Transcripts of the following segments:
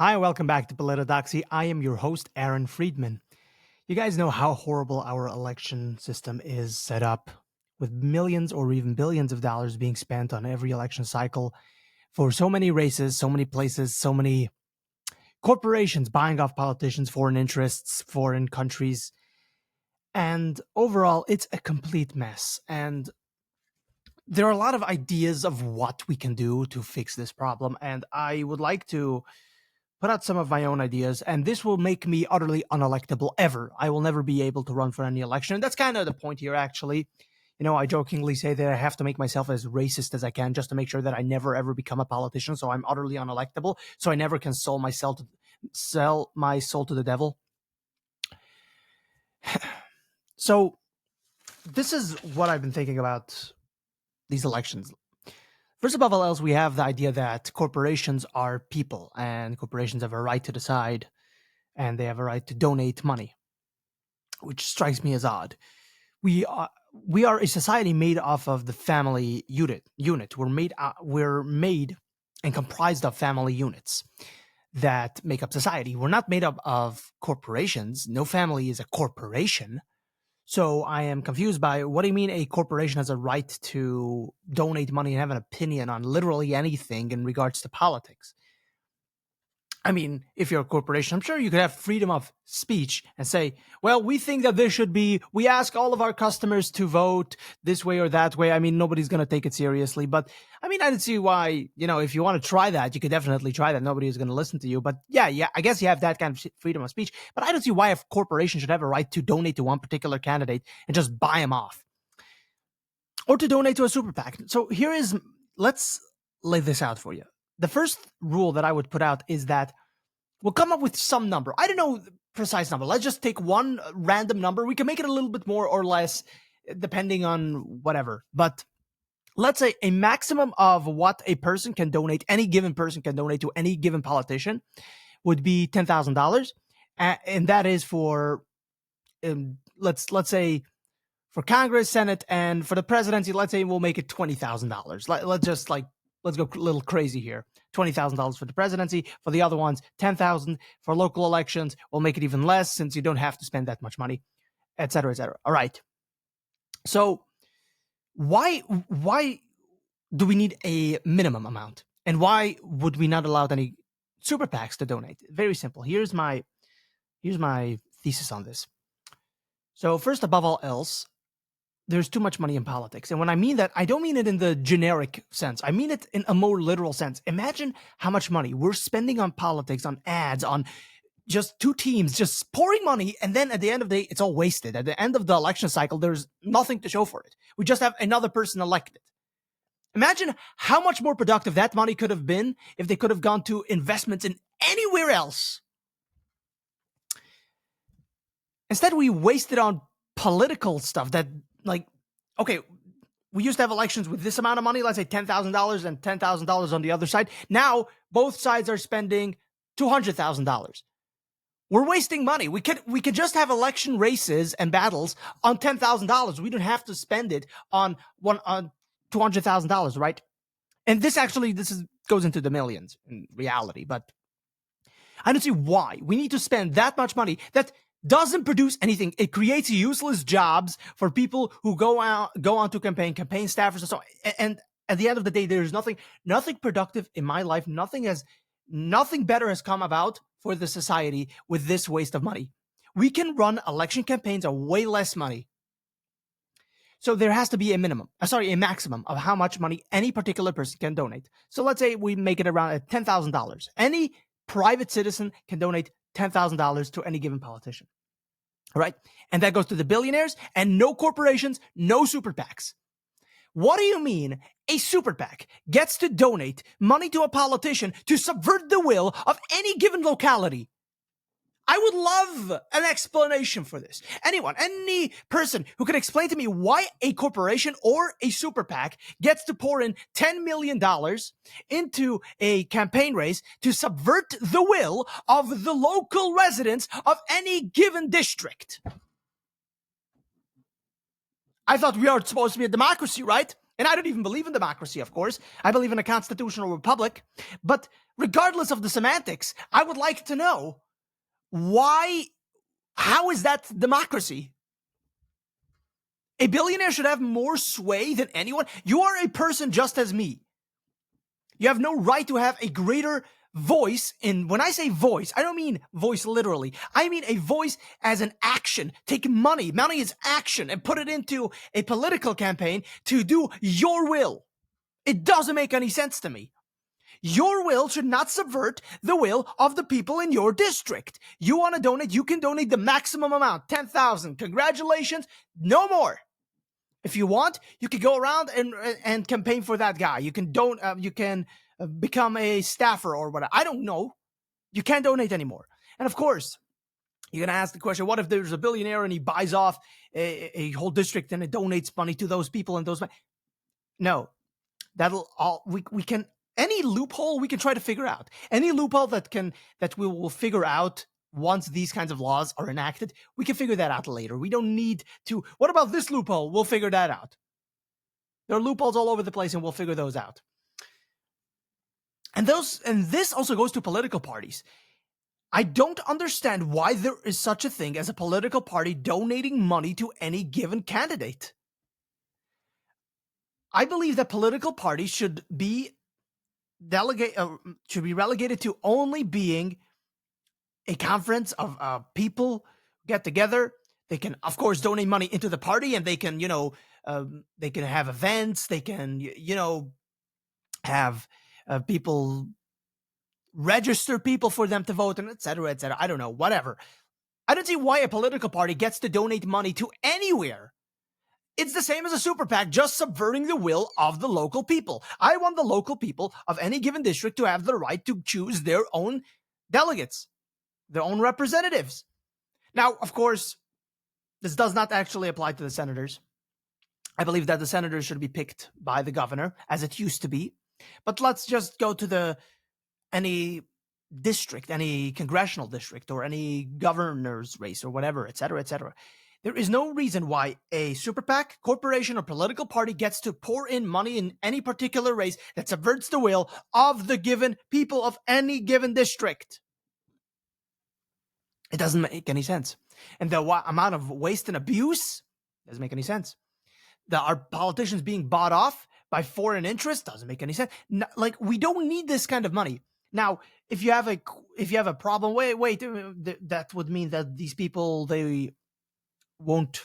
Hi, welcome back to Politodoxy. I am your host, Aaron Friedman. You guys know how horrible our election system is set up, with millions or even billions of dollars being spent on every election cycle for so many races, so many places, so many corporations buying off politicians, foreign interests, foreign countries. And overall, it's a complete mess. And there are a lot of ideas of what we can do to fix this problem. And I would like to put out some of my own ideas, and this will make me utterly unelectable ever. I will never be able to run for any election. And that's kind of the point here, actually. You know, I jokingly say that I have to make myself as racist as I can just to make sure that I never ever become a politician. So I'm utterly unelectable. So I never can sell my soul to the devil. So this is what I've been thinking about these elections. First, above all else, we have the idea that corporations are people, and corporations have a right to decide, and they have a right to donate money, which strikes me as odd. We are a society made off of the family unit. We're made and comprised of family units that make up society. We're not made up of corporations. No family is a corporation. So I am confused by, what do you mean a corporation has a right to donate money and have an opinion on literally anything in regards to politics? I mean, if you're a corporation, I'm sure you could have freedom of speech and say, well, we think that we ask all of our customers to vote this way or that way. I mean, nobody's going to take it seriously. But I mean, I don't see why, if you want to try that, you could definitely try that. Nobody is going to listen to you. But yeah, I guess you have that kind of freedom of speech. But I don't see why a corporation should have a right to donate to one particular candidate and just buy him off, or to donate to a super PAC. So let's lay this out for you. The first rule that I would put out is that we'll come up with some number. I don't know the precise number. Let's just take one random number. We can make it a little bit more or less depending on whatever. But let's say a maximum of what a person can donate, any given person can donate to any given politician, would be $10,000. And that is for, let's say, for Congress, Senate, and for the presidency, let's say we'll make it $20,000. Let's go a little crazy here. $20,000 for the presidency. For the other ones, $10,000 for local elections. We'll make it even less since you don't have to spend that much money, et cetera, et cetera. All right. So why do we need a minimum amount? And why would we not allow any super PACs to donate? Very simple. Here's my thesis on this. So first, above all else, there's too much money in politics. And when I mean that, I don't mean it in the generic sense. I mean it in a more literal sense. Imagine how much money we're spending on politics, on ads, on just two teams, just pouring money. And then at the end of the day, it's all wasted. At the end of the election cycle, there's nothing to show for it. We just have another person elected. Imagine how much more productive that money could have been if they could have gone to investments in anywhere else. Instead, we wasted on political stuff that, okay, we used to have elections with this amount of money, let's say $10,000 and $10,000 on the other side. Now, both sides are spending $200,000. We're wasting money. We could just have election races and battles on $10,000. We don't have to spend it on $200,000, right? And this goes into the millions in reality, but I don't see why we need to spend that much money that doesn't produce anything. It creates useless jobs for people who go on to campaign staffers and so on. And at the end of the day, there's nothing productive in my life. Nothing better has come about for the society with this waste of money. We can run election campaigns on way less money. So there has to be a maximum of how much money any particular person can donate. So let's say we make it around at $10,000. Any private citizen can donate $10,000 to any given politician. All right. And that goes to the billionaires and no corporations, no super PACs. What do you mean a super PAC gets to donate money to a politician to subvert the will of any given locality? I would love an explanation for this. Any person who could explain to me why a corporation or a super PAC gets to pour in $10 million into a campaign race to subvert the will of the local residents of any given district. I thought we are supposed to be a democracy, right? And I don't even believe in democracy, of course. I believe in a constitutional republic. But regardless of the semantics, I would like to know why, how is that democracy? A billionaire should have more sway than anyone. You are a person just as me. You have no right to have a greater voice. And when I say voice, I don't mean voice literally. I mean a voice as an action. Take money. Money is action, and put it into a political campaign to do your will. It doesn't make any sense to me. Your will should not subvert the will of the people in your district. You want to donate, you can donate the maximum amount, 10,000. Congratulations, no more. If you want, you can go around and campaign for that guy. You can become a staffer or whatever. I don't know. You can't donate anymore. And of course, you're going to ask the question, what if there's a billionaire and he buys off a whole district and it donates money to those people and those... No, that'll all... We can... Any loophole we can try to figure out. Any loophole that we will figure out once these kinds of laws are enacted, we can figure that out later. We don't need to... What about this loophole? We'll figure that out. There are loopholes all over the place, and we'll figure those out. And this also goes to political parties. I don't understand why there is such a thing as a political party donating money to any given candidate. I believe that political parties should be relegated to only being a conference of people get together. They can, of course, donate money into the party, and they can, they can have events. They can, have people register people for them to vote, and et cetera, et cetera. I don't know, whatever. I don't see why a political party gets to donate money to anywhere. It's the same as a super PAC, just subverting the will of the local people. I want the local people of any given district to have the right to choose their own delegates, their own representatives. Now, of course, this does not actually apply to the senators. I believe that the senators should be picked by the governor, as it used to be. But let's just go to any district, any congressional district, or any governor's race, or whatever, et cetera, et cetera. There is no reason why a super PAC, corporation, or political party gets to pour in money in any particular race that subverts the will of the given people of any given district. It doesn't make any sense. And the amount of waste and abuse doesn't make any sense. Our politicians being bought off by foreign interests doesn't make any sense. No, we don't need this kind of money. Now, if you have a problem, wait, that would mean that these people, they won't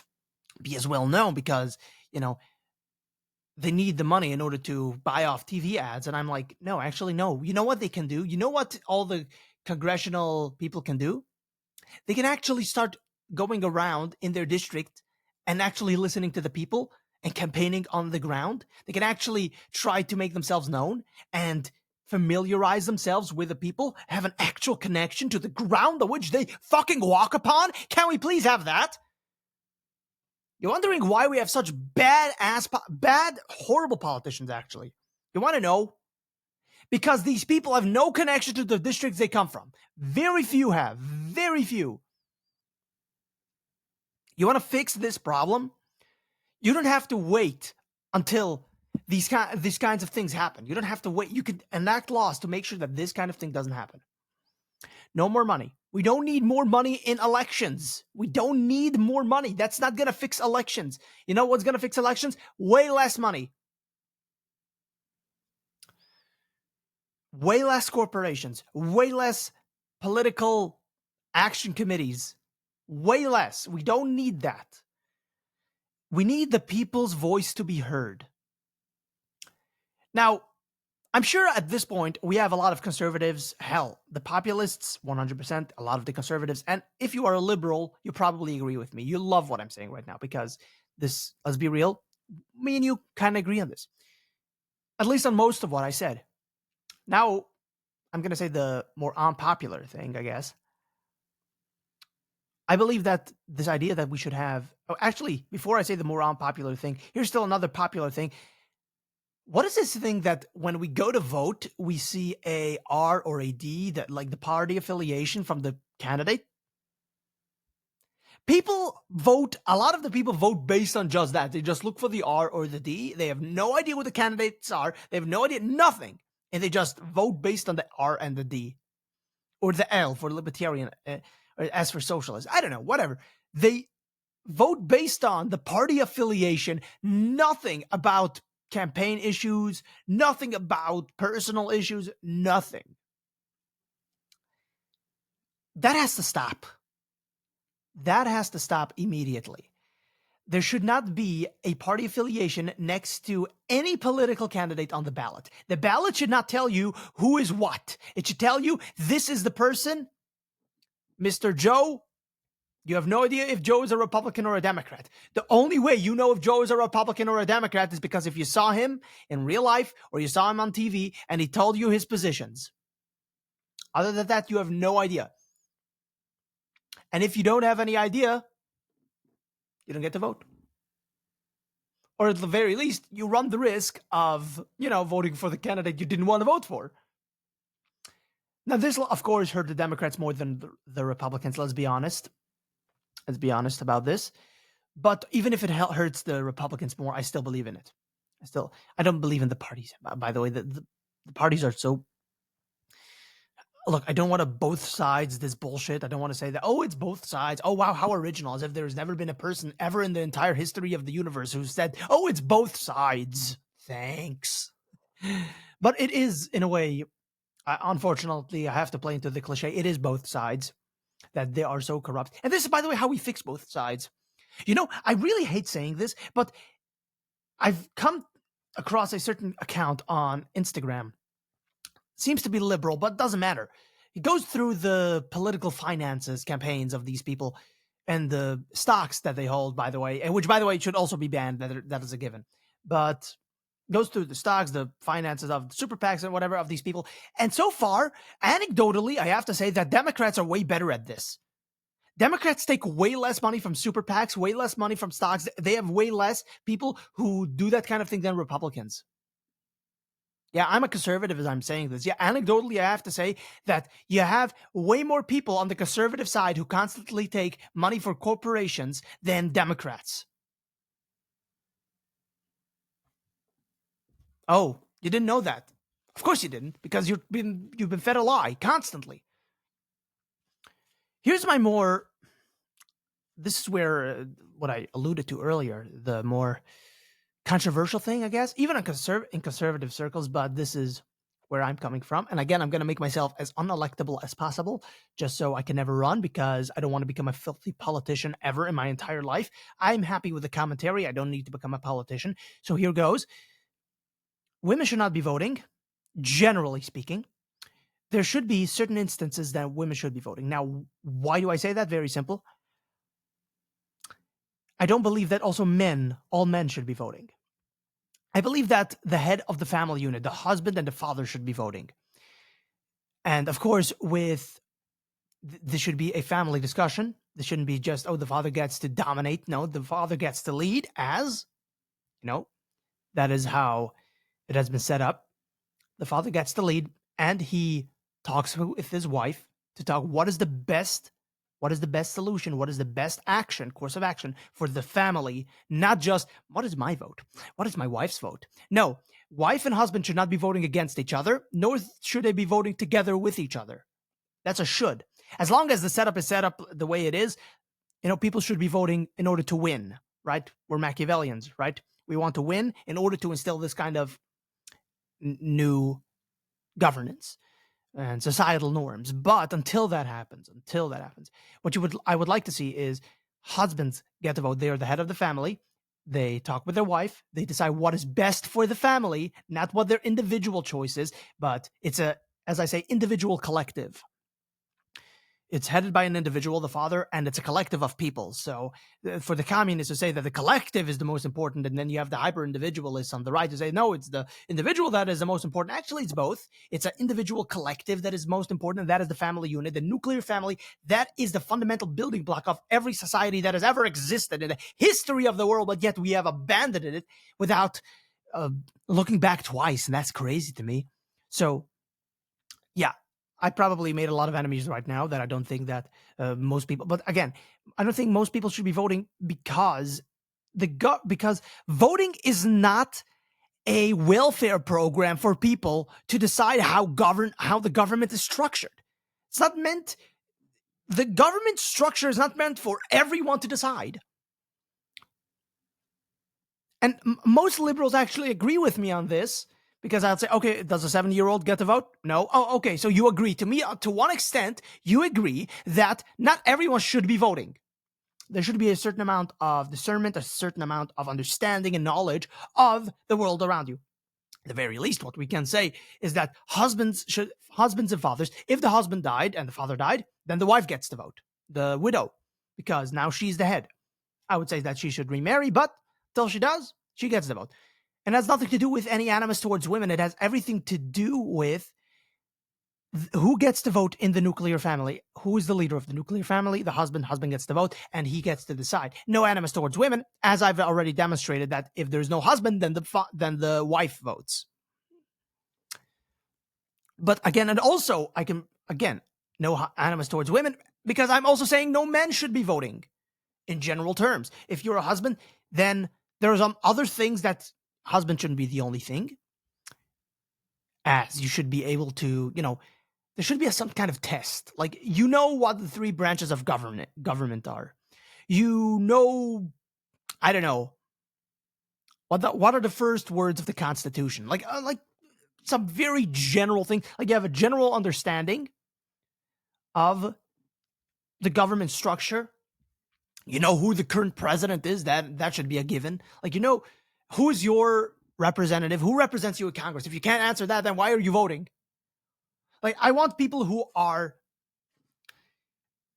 be as well known because, they need the money in order to buy off TV ads. And I'm like, no, actually, no. You know what they can do? You know what all the congressional people can do? They can actually start going around in their district and actually listening to the people and campaigning on the ground. They can actually try to make themselves known and familiarize themselves with the people, have an actual connection to the ground on which they fucking walk upon. Can we please have that? You're wondering why we have such horrible politicians, actually. You want to know? Because these people have no connection to the districts they come from. Very few have. Very few. You want to fix this problem? You don't have to wait until these kinds of things happen. You don't have to wait. You could enact laws to make sure that this kind of thing doesn't happen. No more money. We don't need more money in elections. We don't need more money. That's not going to fix elections. You know what's going to fix elections? Way less money. Way less corporations. Way less political action committees. Way less. We don't need that. We need the people's voice to be heard. Now, I'm sure at this point, we have a lot of conservatives. Hell, the populists, 100%, a lot of the conservatives. And if you are a liberal, you probably agree with me. You love what I'm saying right now because this, let's be real, me and you kind of agree on this. At least on most of what I said. Now, I'm going to say the more unpopular thing, I guess. I believe that this idea that we should have... Oh, actually, before I say the more unpopular thing, here's still another popular thing. What is this thing that when we go to vote, we see a R or a D, that like the party affiliation from the candidate? People vote, a lot of the people vote based on just that. They just look for the R or the D. They have no idea what the candidates are. They have no idea, nothing. And they just vote based on the R and the D. Or the L for libertarian, or S for socialist. I don't know, whatever. They vote based on the party affiliation, nothing about campaign issues, nothing about personal issues, nothing. That has to stop. That has to stop immediately. There should not be a party affiliation next to any political candidate on the ballot. The ballot should not tell you who is what. It should tell you this is the person, Mr. Joe. You have no idea if Joe is a Republican or a Democrat. The only way you know if Joe is a Republican or a Democrat is because if you saw him in real life or you saw him on TV and he told you his positions. Other than that, you have no idea. And if you don't have any idea, you don't get to vote. Or at the very least, you run the risk of, voting for the candidate you didn't want to vote for. Now, this, of course, hurt the Democrats more than the Republicans, let's be honest. Let's be honest about this. But even if it hurts the Republicans more, I still believe in it. I don't believe in the parties, by the way. The parties are so... Look, I don't want to both sides this bullshit. I don't want to say that, it's both sides. Oh, wow, how original. As if there's never been a person ever in the entire history of the universe who said, it's both sides. Thanks. But it is, in a way, unfortunately, I have to play into the cliche. It is both sides, that they are so corrupt. And this is, by the way, how we fix both sides. I really hate saying this, but I've come across a certain account on Instagram. Seems to be liberal, but doesn't matter. He goes through the political finances campaigns of these people and the stocks that they hold, by the way, and which, by the way, should also be banned. That is a given. But goes through the stocks, the finances of the super PACs and whatever of these people. And so far, anecdotally, I have to say that Democrats are way better at this. Democrats take way less money from super PACs, way less money from stocks. They have way less people who do that kind of thing than Republicans. Yeah, I'm a conservative as I'm saying this. Yeah, anecdotally, I have to say that you have way more people on the conservative side who constantly take money for corporations than Democrats. Oh, you didn't know that? Of course you didn't, because you've been fed a lie constantly. Here's my more... This is where what I alluded to earlier, the more controversial thing, I guess, even in conservative circles, but this is where I'm coming from. And again, I'm going to make myself as unelectable as possible just so I can never run, because I don't want to become a filthy politician ever in my entire life. I'm happy with the commentary. I don't need to become a politician. So here goes. Women should not be voting, generally speaking. There should be certain instances that women should be voting. Now, why do I say that? Very simple. I don't believe that also all men should be voting. I believe that the head of the family unit, the husband and the father, should be voting. And of course, this should be a family discussion. This shouldn't be just, the father gets to dominate. No, the father gets to lead, as, that is how it has been set up. The father gets to lead, and he talks with his wife to talk what is the best solution, what is the best course of action for the family, not just what is my vote, what is my wife's vote. No, wife and husband should not be voting against each other, nor should they be voting together with each other. That's a should. As long as the setup is set up the way it is, people should be voting in order to win, right? We're Machiavellians, right? We want to win in order to instill this kind of new governance and societal norms. But until that happens, what I would like to see is husbands get to vote. They are the head of the family. They talk with their wife. They decide what is best for the family, not what their individual choice is, but it's as I say, individual collective. It's headed by an individual, the father, and it's a collective of people. So for the communists to say that the collective is the most important, and then you have the hyper-individualists on the right to say, no, it's the individual that is the most important. Actually, it's both. It's an individual collective that is most important, and that is the family unit, the nuclear family. That is the fundamental building block of every society that has ever existed in the history of the world, but yet we have abandoned it without looking back twice, and that's crazy to me. So, yeah. I probably made a lot of enemies right now that I don't think that most people. But again, I don't think most people should be voting because because voting is not a welfare program for people to decide how the government is structured. It's not meant. The government structure is not meant for everyone to decide. And most liberals actually agree with me on this because I'd say, okay, does a 7-year-old get to vote? No. Oh, okay. So you agree to me to one extent. You agree that not everyone should be voting. There should be a certain amount of discernment, a certain amount of understanding and knowledge of the world around you. At the very least, what we can say is that husbands and fathers, if the husband died and the father died, then the wife gets to vote, the widow, because now she's the head. I would say that she should remarry, but till she does, she gets the vote. And it has nothing to do with any animus towards women. It has everything to do with who gets to vote in the nuclear family. Who is the leader of the nuclear family? The husband. Husband gets to vote, and he gets to decide. No animus towards women, as I've already demonstrated that if there's no husband, then the wife votes. But again, and also I can again no animus towards women because I'm also saying no men should be voting. In general terms, if you're a husband, then there are some other things that husband shouldn't be the only thing. As you should be able to, there should be some kind of test. Like what the three branches of government are. I don't know what are the first words of the Constitution. Like some very general thing. Like you have a general understanding of the government structure. You know who the current president is. That should be a given. Like who is your representative? Who represents you in Congress? If you can't answer that, then why are you voting? Like I want people who are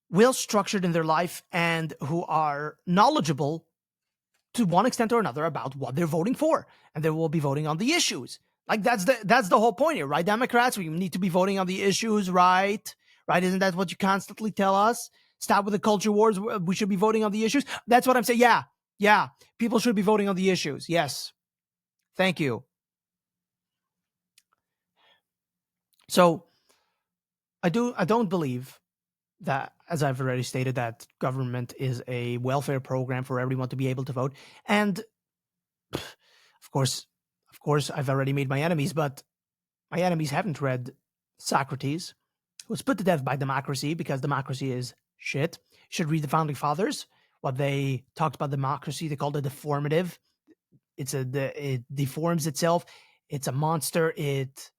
well structured in their life and who are knowledgeable to one extent or another about what they're voting for, and they will be voting on the issues. Like that's the whole point here, right? Democrats, we need to be voting on the issues, right? Right? Isn't that what you constantly tell us? Stop with the culture wars. We should be voting on the issues. That's what I'm saying. Yeah. People should be voting on the issues. Yes. Thank you. So I don't believe that, as I've already stated, that government is a welfare program for everyone to be able to vote. And of course, I've already made my enemies, but my enemies haven't read Socrates, who was put to death by democracy because democracy is shit. You should read the Founding Fathers, what they talked about democracy. They called it deformative. It deforms itself. It's a monster. It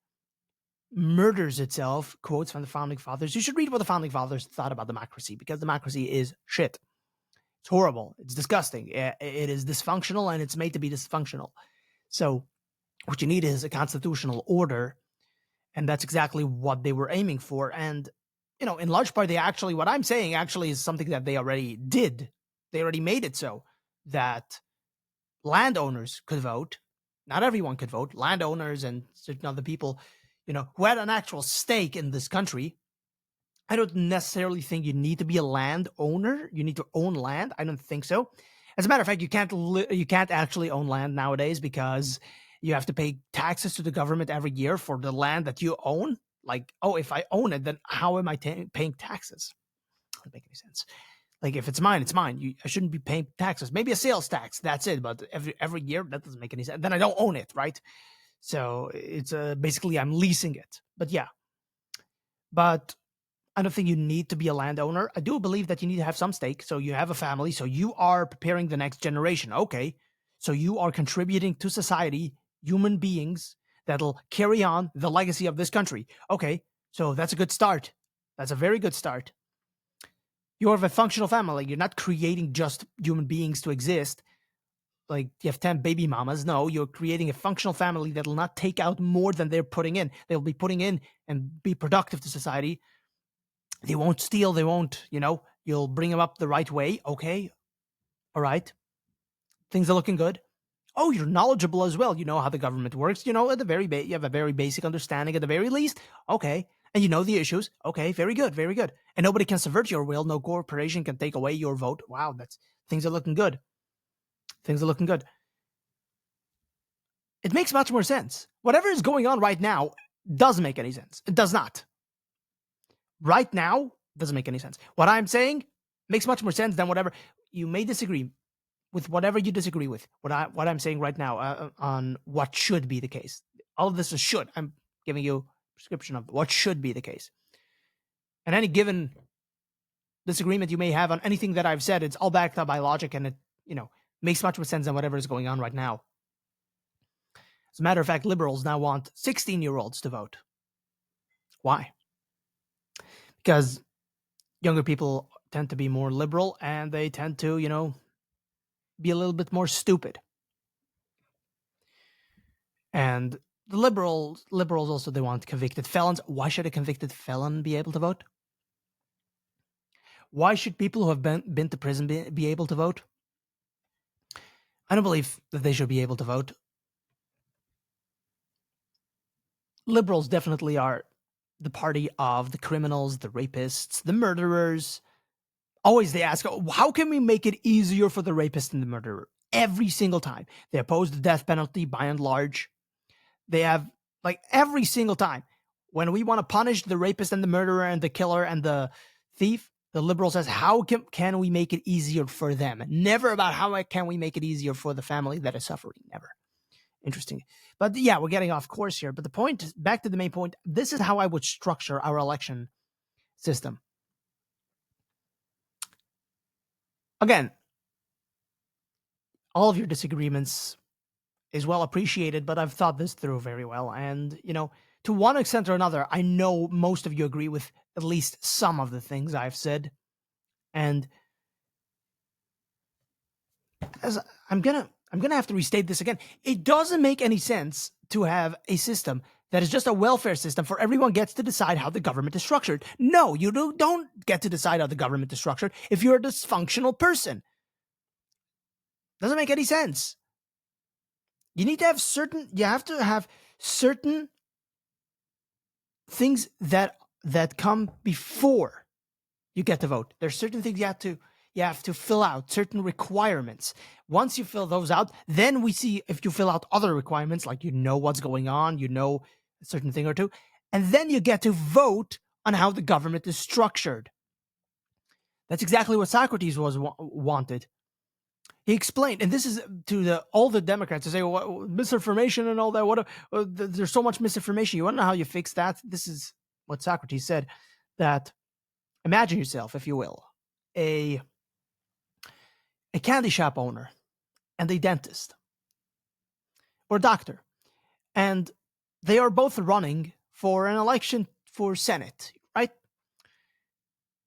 murders itself. Quotes from the Founding Fathers. You should read what the Founding Fathers thought about democracy because democracy is shit. It's horrible. It's disgusting. It is dysfunctional, and it's made to be dysfunctional. So what you need is a constitutional order, and that's exactly what they were aiming for. And in large part, what I'm saying actually is something that they already did. They already made it so that landowners could vote. Not everyone could vote. Landowners and certain other people, who had an actual stake in this country. I don't necessarily think you need to be a landowner. You need to own land. I don't think so. As a matter of fact, you can't actually own land nowadays because you have to pay taxes to the government every year for the land that you own. Like, if I own it, then how am I paying taxes? Doesn't make any sense. Like, if it's mine, it's mine. I shouldn't be paying taxes. Maybe a sales tax. That's it. But every year, that doesn't make any sense. Then I don't own it, right? So it's basically I'm leasing it. But yeah. But I don't think you need to be a landowner. I do believe that you need to have some stake. So you have a family. So you are preparing the next generation. Okay. So you are contributing to society, human beings that'll carry on the legacy of this country. Okay. So that's a good start. That's a very good start. You have a functional family. You're not creating just human beings to exist. Like you have 10 baby mamas. No, you're creating a functional family that'll not take out more than they're putting in. They'll be putting in and be productive to society. They won't steal. They won't, you'll bring them up the right way. Okay. All right. Things are looking good. Oh, you're knowledgeable as well. You know how the government works. At the very you have a very basic understanding at the very least. Okay. And you know the issues. Okay. Very good. Very good. And nobody can subvert your will. No corporation can take away your vote. Wow. Things are looking good. Things are looking good. It makes much more sense. Whatever is going on right now doesn't make any sense. It does not. Right now, doesn't make any sense. What I'm saying makes much more sense than whatever you may disagree with, whatever you disagree with. What I'm saying right now on what should be the case. All of this is should. I'm giving you a prescription of what should be the case. And any given disagreement you may have on anything that I've said, it's all backed up by logic, and it makes much more sense than whatever is going on right now. As a matter of fact, liberals now want 16-year-olds to vote. Why? Because younger people tend to be more liberal, and they tend to, be a little bit more stupid. And the liberals also, they want convicted felons. Why should a convicted felon be able to vote? Why should people who have been to prison be able to vote? I don't believe that they should be able to vote. Liberals definitely are the party of the criminals, the rapists, the murderers. Always they ask, how can we make it easier for the rapist and the murderer? Every single time. They oppose the death penalty by and large. They have, every single time. When we want to punish the rapist and the murderer and the killer and the thief, the liberal says, how can we make it easier for them? Never about how can we make it easier for the family that is suffering. Never. Interesting. But yeah, we're getting off course here. But the point, back to the main point, this is how I would structure our election system. Again, all of your disagreements is well appreciated, but I've thought this through very well. And, to one extent or another, I know most of you agree with at least some of the things I've said. And as I'm gonna have to restate this again. It doesn't make any sense to have a system that is just a welfare system for everyone gets to decide how the government is structured. No, you don't get to decide how the government is structured if you're a dysfunctional person. Doesn't make any sense. You have to have certain things that come before you get to vote. There's certain things you have to fill out, certain requirements. Once you fill those out, then we see if you fill out other requirements, like what's going on, a certain thing or two, and then you get to vote on how the government is structured. That's exactly what Socrates wanted. He explained, and this is to all the Democrats who say, misinformation and all that. There's so much misinformation. You want to know how you fix that? This is what Socrates said, that imagine yourself, if you will, a candy shop owner and a dentist or doctor, and they are both running for an election for Senate, right?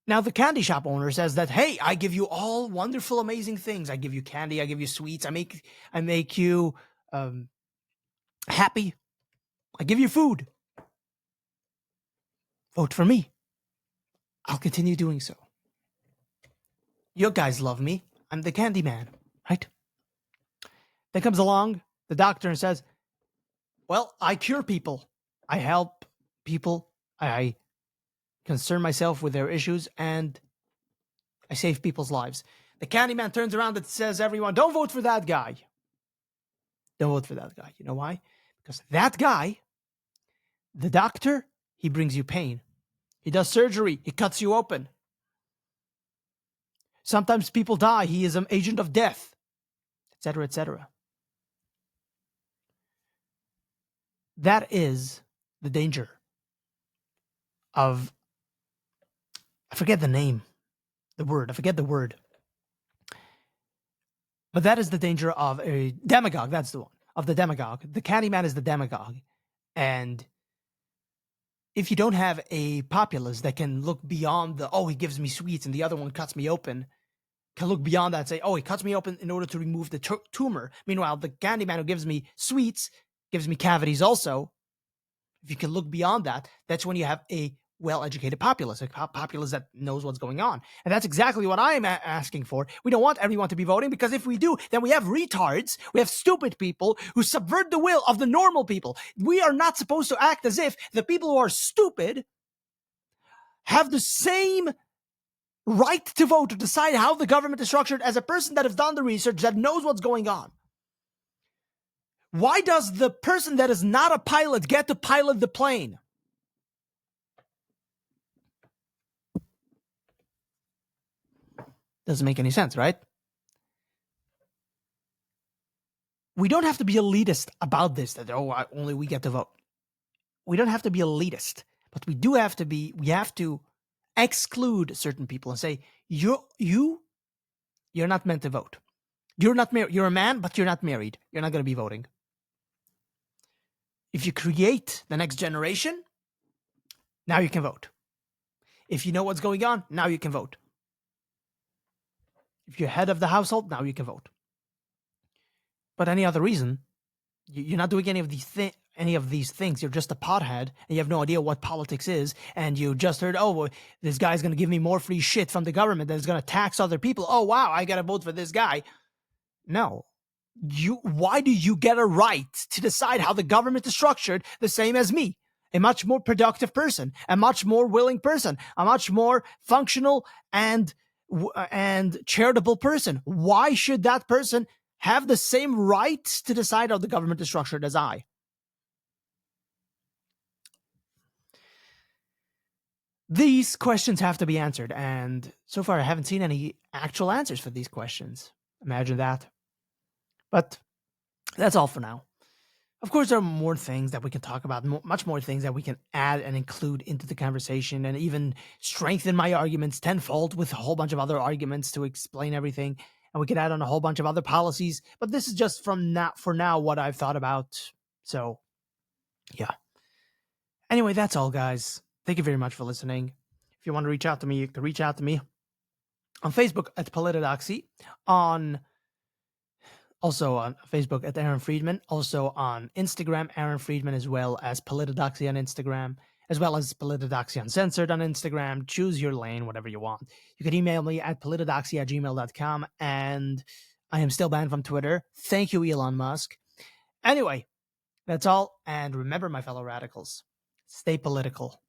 Now, the candy shop owner says that, hey, I give you all wonderful, amazing things. I give you candy. I give you sweets. I make you happy. I give you food. Vote for me. I'll continue doing so. You guys love me. I'm the candy man, right? Then comes along the doctor and says, well, I cure people. I help people. I concern myself with their issues, and I save people's lives. The candy man turns around and says, everyone, don't vote for that guy. Don't vote for that guy. You know why? Because that guy, the doctor, he brings you pain. He does surgery. He cuts you open. Sometimes people die. He is an agent of death, etc., etc. That is the danger of, I forget the name, I forget the word. But that is the danger of a demagogue. That's the one. Of the demagogue. The candy man is the demagogue. And if you don't have a populace that can look beyond he gives me sweets and the other one cuts me open, can look beyond that and say, he cuts me open in order to remove the tumor. Meanwhile, the candy man who gives me sweets gives me cavities also. If you can look beyond that, that's when you have a well-educated populace, a populace that knows what's going on. And that's exactly what I'm asking for. We don't want everyone to be voting, because if we do, then we have retards, we have stupid people who subvert the will of the normal people. We are not supposed to act as if the people who are stupid have the same right to vote, to decide how the government is structured, as a person that has done the research, that knows what's going on. Why does the person that is not a pilot get to pilot the plane? Doesn't make any sense, right? We don't have to be elitist about this, that, only we get to vote. We don't have to be elitist, but we have to exclude certain people and say, you're not meant to vote. You're not married. You're a man, but you're not married. You're not going to be voting. If you create the next generation, now you can vote. If you know what's going on, now you can vote. If you're head of the household, now you can vote. But any other reason, you're not doing any of these things. You're just a pothead, and you have no idea what politics is. And you just heard, oh, well, this guy's going to give me more free shit from the government that is going to tax other people. Oh, wow, I got to vote for this guy. No. Why do you get a right to decide how the government is structured the same as me? A much more productive person, a much more willing person, a much more functional and charitable person. Why should that person have the same right to decide how the government is structured as I? These questions have to be answered, and so far I haven't seen any actual answers for these questions. Imagine that. But that's all for now. Of course, there are more things that we can talk about, much more things that we can add and include into the conversation, and even strengthen my arguments tenfold with a whole bunch of other arguments to explain everything. And we can add on a whole bunch of other policies. But this is just for now what I've thought about. So, yeah. Anyway, that's all, guys. Thank you very much for listening. If you want to reach out to me, you can reach out to me on Facebook at Politodoxy, also on Facebook at Aaron Friedman, also on Instagram, Aaron Friedman, as well as Politodoxy on Instagram, as well as Politodoxy Uncensored on Instagram. Choose your lane, whatever you want. You can email me at politodoxy@gmail.com, and I am still banned from Twitter. Thank you, Elon Musk. Anyway, that's all, and remember, my fellow radicals, stay political.